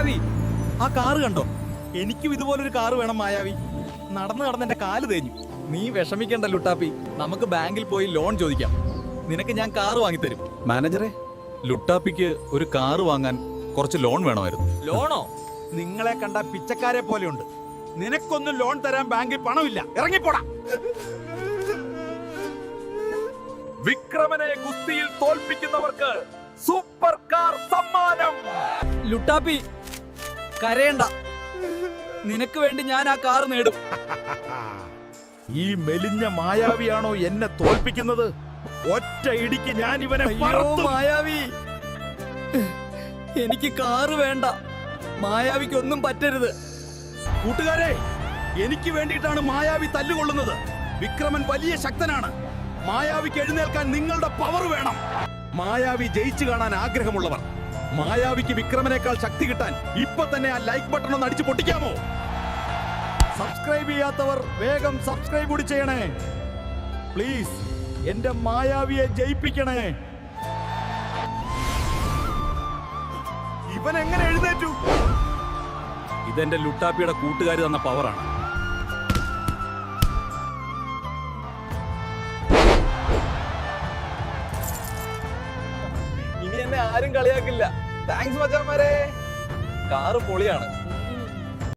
മായാവി, ആ കാറ് കണ്ടോ? എനിക്കും ഇതുപോലൊരു കാറ് വേണം മായാവി. നടന്ന് നടന്ന് എന്റെ കാല് തേഞ്ഞു. നീ വിഷമിക്കണ്ട ലുട്ടാപ്പി, നമുക്ക് ബാങ്കിൽ പോയി ലോൺ ചോദിക്കാം. നിനക്ക് ഞാൻ കാറ് വാങ്ങിത്തരും. മാനേജറെ, ലുട്ടാപ്പിക്ക് ഒരു കാറ് വാങ്ങാൻ കുറച്ച് ലോൺ വേണമായിരുന്നു. ലോണോ? നിങ്ങളെ കണ്ട പിച്ചക്കാരെ പോലെയുണ്ട്. നിനക്കൊന്നും ലോൺ തരാൻ ബാങ്കിൽ പണമില്ല. ഇറങ്ങിപ്പോടാ. വിക്രമനെ ഗുസ്തിയിൽ തോൽപ്പിക്കുന്നവർക്ക് സൂപ്പർ കാർ സമ്മാനം. ലുട്ടാപ്പി കരയണ്ട, നിനക്ക് വേണ്ടി ഞാൻ ആ കാറ് നേടും. ഈ മെലിഞ്ഞ മായാവിയാണോ എന്നെ തോൽപ്പിക്കുന്നത്? ഒറ്റ ഇടിക്ക് ഞാൻ ഇവനെ അയ്യോ പറത്തും. മായാവി, എനിക്ക് കാറ് വേണ്ട. മായാവിക്ക് ഒന്നും പറ്റരുത്. കൂട്ടുകാരെ, എനിക്ക് വേണ്ടിയിട്ടാണ് മായാവി തല്ലുകൊള്ളുന്നത്. വിക്രമൻ വലിയ ശക്തനാണ്. മായാവിക്ക് എഴുന്നേൽക്കാൻ നിങ്ങളുടെ പവർ വേണം. മായാവി ജയിച്ചു കാണാൻ ആഗ്രഹമുള്ളവർ, മായാവിക്ക് വിക്രമനേക്കാൾ ശക്തി കിട്ടാൻ ഇപ്പൊ തന്നെ ആ ലൈക്ക് ബട്ടൺ ഒന്ന് അടിച്ചു പൊട്ടിക്കാമോ? സബ്സ്ക്രൈബ് ചെയ്യാത്തവർ വേഗം സബ്സ്ക്രൈബ് കൂടി ചെയ്യണേ. പ്ലീസ്, എന്റെ മായാവിയെ ജയിപ്പിക്കണേ. ഇവൻ എങ്ങനെ എഴുന്നേറ്റു? ഇതെന്റെ ലുട്ടാപ്പിയുടെ കൂട്ടുകാർ തന്ന പവറാണ്. ഇനി എന്നെ ആരും കളിയാക്കില്ല. താങ്ക്സ് മച്ചാന്മാരെ. കാറ് പൊളിയാണ്.